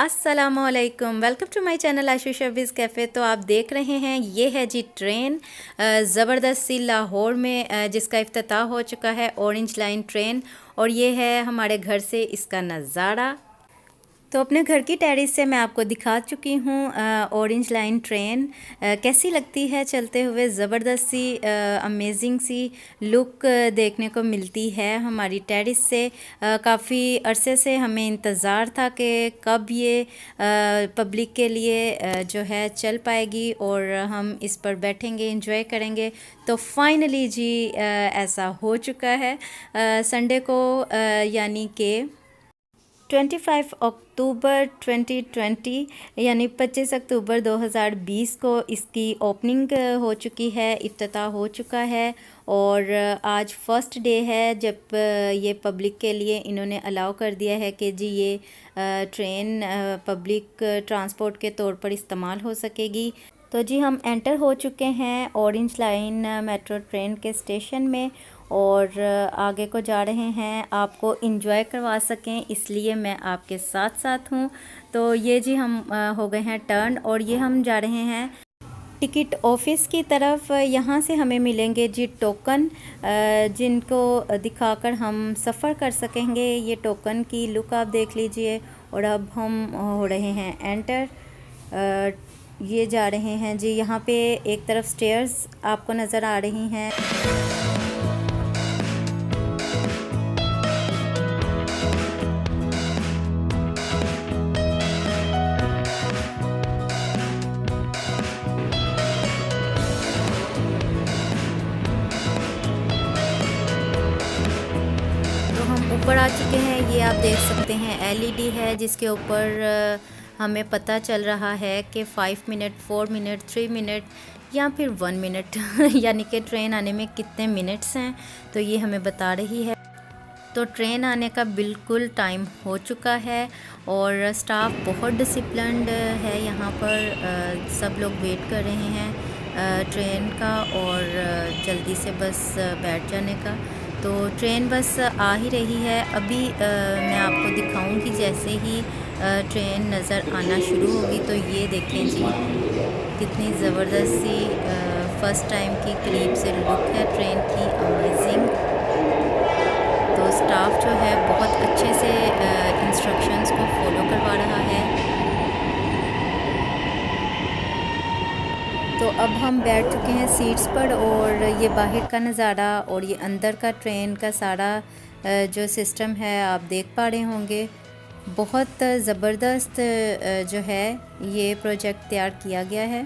अस्सलामुअलैकुम, welcome to my channel Ashu Shabiz cafe. तो आप देख रहे हैं ये है जी ट्रेन ज़बरदस्त सी लाहौर में जिसका इफ्तिताह हो चुका है, ऑरेंज लाइन ट्रेन। और ये है हमारे घर से इसका नज़ारा। तो अपने घर की टेरेस से मैं आपको दिखा चुकी हूँ ऑरेंज लाइन ट्रेन कैसी लगती है चलते हुए। ज़बरदस्त सी अमेजिंग सी लुक देखने को मिलती है हमारी टेरेस से। काफ़ी अरसे से हमें इंतज़ार था कि कब ये पब्लिक के लिए जो है चल पाएगी और हम इस पर बैठेंगे, इंजॉय करेंगे। तो फाइनली जी ऐसा हो चुका है। संडे को यानी कि 25 अक्टूबर 2020 यानी 25 अक्टूबर 2020 को इसकी ओपनिंग हो चुकी है, इफ्तिताह हो चुका है। और आज फर्स्ट डे है जब ये पब्लिक के लिए इन्होंने अलाउ कर दिया है कि जी ये ट्रेन पब्लिक ट्रांसपोर्ट के तौर पर इस्तेमाल हो सकेगी। तो जी हम एंटर हो चुके हैं ऑरेंज लाइन मेट्रो ट्रेन के स्टेशन में और आगे को जा रहे हैं। आपको इंजॉय करवा सकें इसलिए मैं आपके साथ साथ हूँ। तो ये जी हम हो गए हैं टर्न और ये हम जा रहे हैं टिकट ऑफिस की तरफ। यहाँ से हमें मिलेंगे जी टोकन जिनको दिखाकर हम सफ़र कर सकेंगे। ये टोकन की लुक आप देख लीजिए। और अब हम हो रहे हैं एंटर। ये जा रहे हैं जी, यहाँ पे एक तरफ स्टेयर्स आपको नज़र आ रही हैं। तो हम ऊपर आ चुके हैं। ये आप देख सकते हैं एलईडी है जिसके ऊपर हमें पता चल रहा है कि 5 मिनट, 4 मिनट, 3 मिनट या फिर 1 मिनट यानी कि ट्रेन आने में कितने मिनट्स हैं, तो ये हमें बता रही है। तो ट्रेन आने का बिल्कुल टाइम हो चुका है और स्टाफ बहुत डिसिप्लिन्ड है यहाँ पर। सब लोग वेट कर रहे हैं ट्रेन का और जल्दी से बस बैठ जाने का। तो ट्रेन बस आ ही रही है अभी। मैं आपको दिखाऊंगी जैसे ही ट्रेन नज़र आना शुरू होगी। तो ये देखें जी कितनी ज़बरदस्त सी फ़र्स्ट टाइम की करीब से लुक है ट्रेन की, अमेजिंग। तो स्टाफ जो है बहुत अच्छे से इंस्ट्रक्शंस को फॉलो करवा रहा है। तो अब हम बैठ चुके हैं सीट्स पर और ये बाहर का नज़ारा और ये अंदर का ट्रेन का सारा जो सिस्टम है आप देख पा रहे होंगे। बहुत ज़बरदस्त जो है ये प्रोजेक्ट तैयार किया गया है।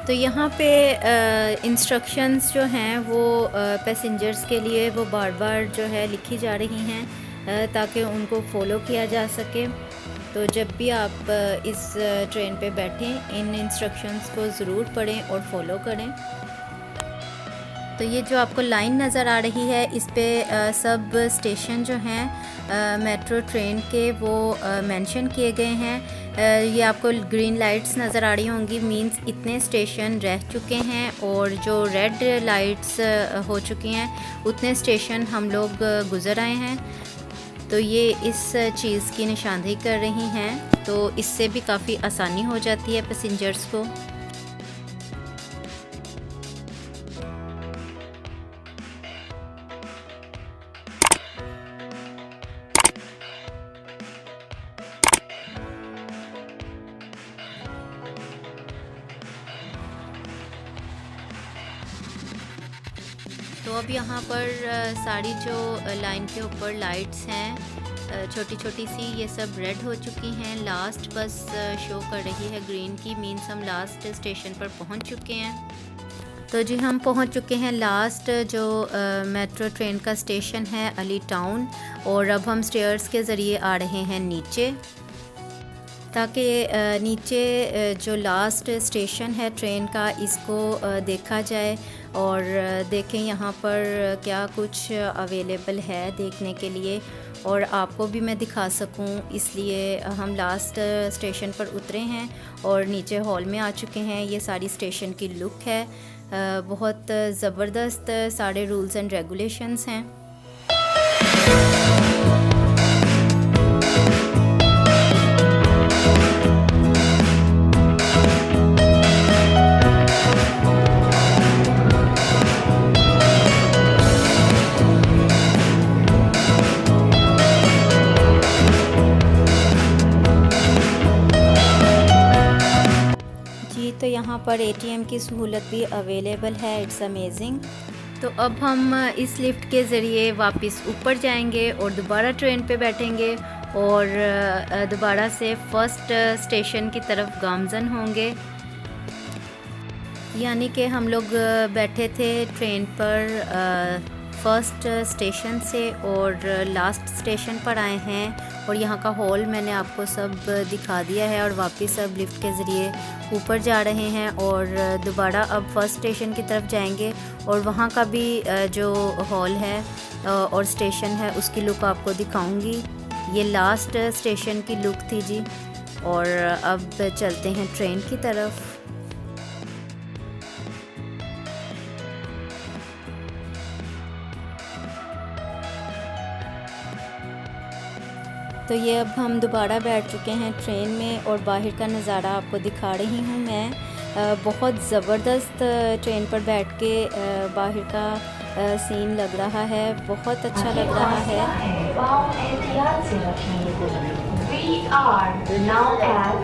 तो यहाँ पे इंस्ट्रक्शंस जो हैं वो पैसेंजर्स के लिए वो बार बार जो है लिखी जा रही हैं ताकि उनको फॉलो किया जा सके। तो जब भी आप इस ट्रेन पे बैठें इन इंस्ट्रक्शंस को ज़रूर पढ़ें और फॉलो करें। तो ये जो आपको लाइन नज़र आ रही है इस पे सब स्टेशन जो हैं मेट्रो ट्रेन के वो मेंशन किए गए हैं। ये आपको ग्रीन लाइट्स नज़र आ रही होंगी, मींस इतने स्टेशन रह चुके हैं और जो रेड लाइट्स हो चुकी हैं उतने स्टेशन हम लोग गुज़र आए हैं। तो ये इस चीज़ की निशानदेही कर रही हैं, तो इससे भी काफ़ी आसानी हो जाती है पैसेंजर्स को। तो अब यहाँ पर सारी जो लाइन के ऊपर लाइट्स हैं छोटी छोटी सी, ये सब रेड हो चुकी हैं। लास्ट बस शो कर रही है ग्रीन की, मीन्स हम लास्ट स्टेशन पर पहुँच चुके हैं। तो जी हम पहुँच चुके हैं लास्ट जो मेट्रो ट्रेन का स्टेशन है अली टाउन, और अब हम स्टेयर्स के ज़रिए आ रहे हैं नीचे, ताकि नीचे जो लास्ट स्टेशन है ट्रेन का इसको देखा जाए और देखें यहाँ पर क्या कुछ अवेलेबल है देखने के लिए, और आपको भी मैं दिखा सकूं, इसलिए हम लास्ट स्टेशन पर उतरे हैं और नीचे हॉल में आ चुके हैं। ये सारी स्टेशन की लुक है, बहुत ज़बरदस्त सारे रूल्स एंड रेगुलेशंस हैं। तो यहाँ पर एटीएम की सहूलत भी अवेलेबल है, इट्स अमेजिंग। तो अब हम इस लिफ्ट के ज़रिए वापस ऊपर जाएंगे और दोबारा ट्रेन पे बैठेंगे और दोबारा से फर्स्ट स्टेशन की तरफ गामज़न होंगे। यानी कि हम लोग बैठे थे ट्रेन पर फर्स्ट स्टेशन से और लास्ट स्टेशन पर आए हैं, और यहाँ का हॉल मैंने आपको सब दिखा दिया है, और वापस अब लिफ्ट के ज़रिए ऊपर जा रहे हैं और दोबारा अब फर्स्ट स्टेशन की तरफ जाएंगे, और वहाँ का भी जो हॉल है और स्टेशन है उसकी लुक आपको दिखाऊंगी। ये लास्ट स्टेशन की लुक थी जी, और अब चलते हैं ट्रेन की तरफ। तो ये अब हम दोबारा बैठ चुके हैं ट्रेन में और बाहर का नज़ारा आपको दिखा रही हूँ मैं। बहुत ज़बरदस्त ट्रेन पर बैठ के बाहर का सीन लग रहा है, बहुत अच्छा लग रहा है। We are now at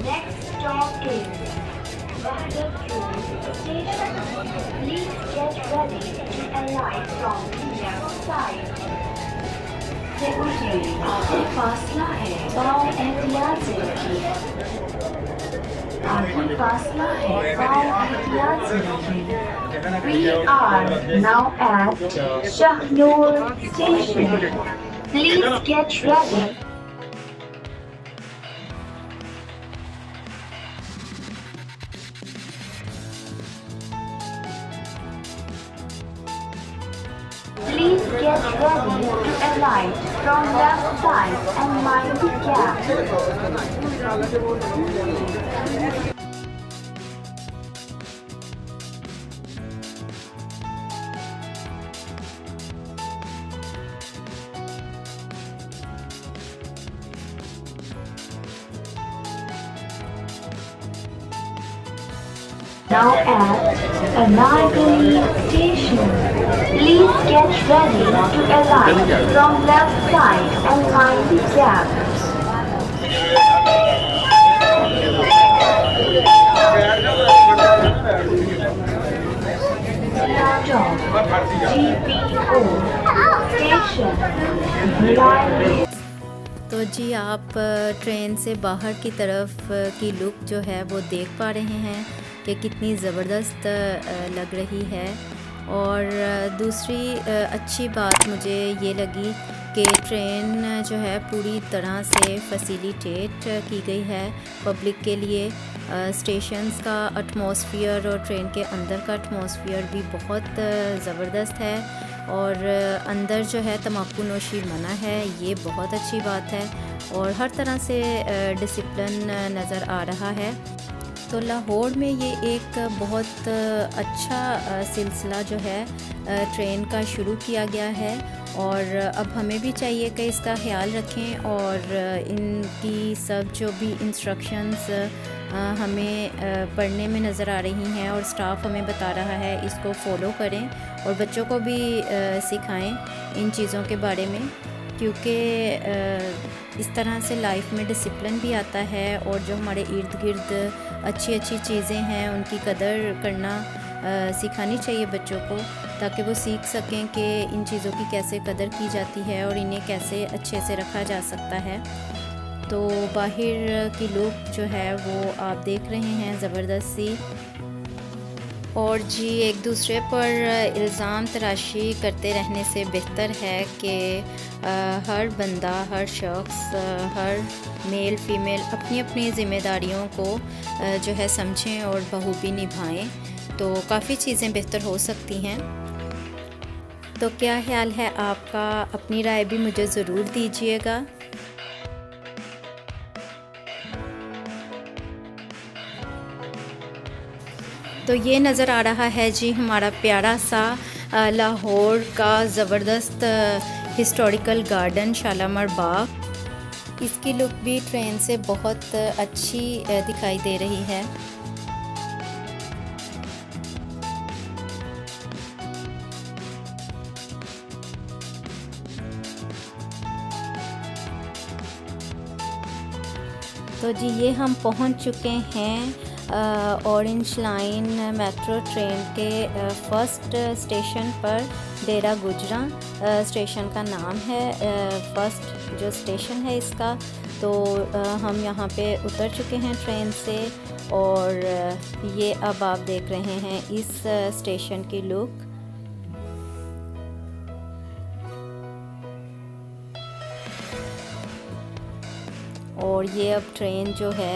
Next stop is Station. Please get ready to alight from the left side. आखिरी फासला है बाव एहतियात से रखिए। आखिरी फासला है बाव एहतियात से रखिए। We are now at Shahnur Station. Please get ready. Please get ready to alight from left side and mind the gap. Now at Anargali Station. Please get ready to alight from left side and mind the gap. Stop GPO Station Bhilai। तो जी आप train से बाहर की तरफ की look जो है वो देख पा रहे हैं कि कितनी ज़बरदस्त लग रही है। और दूसरी अच्छी बात मुझे ये लगी कि ट्रेन जो है पूरी तरह से फैसिलिटेट की गई है पब्लिक के लिए। स्टेशंस का एटमॉस्फेयर और ट्रेन के अंदर का एटमॉस्फेयर भी बहुत ज़बरदस्त है। और अंदर जो है तम्बाकू नोशी मना है, ये बहुत अच्छी बात है। और हर तरह से डिसिप्लिन नज़र आ रहा है। तो लाहौर में ये एक बहुत अच्छा सिलसिला जो है ट्रेन का शुरू किया गया है। और अब हमें भी चाहिए कि इसका ख्याल रखें और इनकी सब जो भी इंस्ट्रक्शंस हमें पढ़ने में नज़र आ रही हैं और स्टाफ हमें बता रहा है, इसको फॉलो करें और बच्चों को भी सिखाएं इन चीज़ों के बारे में। क्योंकि इस तरह से लाइफ में डिसिप्लिन भी आता है और जो हमारे इर्द गिर्द अच्छी अच्छी चीज़ें हैं उनकी कदर करना सिखानी चाहिए बच्चों को, ताकि वो सीख सकें कि इन चीज़ों की कैसे कदर की जाती है और इन्हें कैसे अच्छे से रखा जा सकता है। तो बाहर की लुक जो है वो आप देख रहे हैं ज़बरदस्त सी। और जी एक दूसरे पर इल्ज़ाम तराशी करते रहने से बेहतर है कि हर बंदा, हर शख्स, हर मेल फीमेल अपनी अपनी ज़िम्मेदारियों को जो है समझें और बखूबी निभाएं, तो काफ़ी चीज़ें बेहतर हो सकती हैं। तो क्या ख्याल है आपका? अपनी राय भी मुझे ज़रूर दीजिएगा। तो ये नज़र आ रहा है जी हमारा प्यारा सा लाहौर का ज़बरदस्त हिस्टोरिकल गार्डन शालामार बाग। इसकी लुक भी ट्रेन से बहुत अच्छी दिखाई दे रही है। तो जी ये हम पहुंच चुके हैं ऑरेंज लाइन मेट्रो ट्रेन के फर्स्ट स्टेशन पर। डेरा गुजरा स्टेशन का नाम है, फर्स्ट जो स्टेशन है इसका। तो हम यहाँ पे उतर चुके हैं ट्रेन से और ये अब आप देख रहे हैं इस स्टेशन की लुक। और ये अब ट्रेन जो है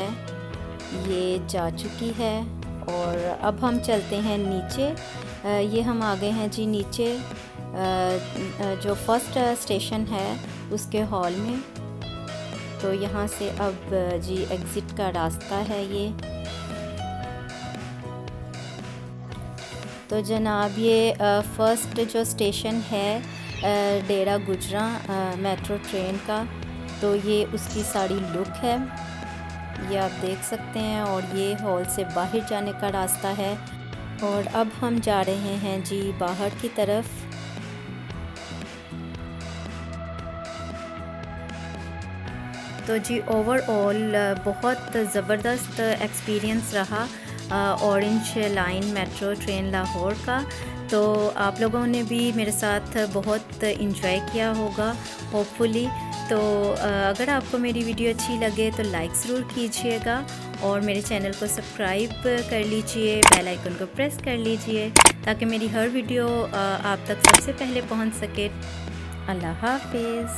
ये जा चुकी है और अब हम चलते हैं नीचे। ये हम आ गए हैं जी नीचे जो फर्स्ट स्टेशन है उसके हॉल में। तो यहाँ से अब जी एग्ज़िट का रास्ता है ये। तो जनाब ये फर्स्ट जो स्टेशन है डेरा गुजरा मेट्रो ट्रेन का, तो ये उसकी सारी लुक है, ये आप देख सकते हैं। और ये हॉल से बाहर जाने का रास्ता है। और अब हम जा रहे हैं जी बाहर की तरफ। तो जी ओवरऑल बहुत ज़बरदस्त एक्सपीरियंस रहा orange line metro train Lahore का। तो आप लोगों ने भी मेरे साथ बहुत इंजॉय किया होगा होपफुली। तो अगर आपको मेरी वीडियो अच्छी लगे तो लाइक ज़रूर कीजिएगा और मेरे चैनल को सब्सक्राइब कर लीजिए, बेल आइकन को प्रेस कर लीजिए ताकि मेरी हर वीडियो आप तक सबसे पहले पहुंच सके। अल्लाह हाफ़िज़।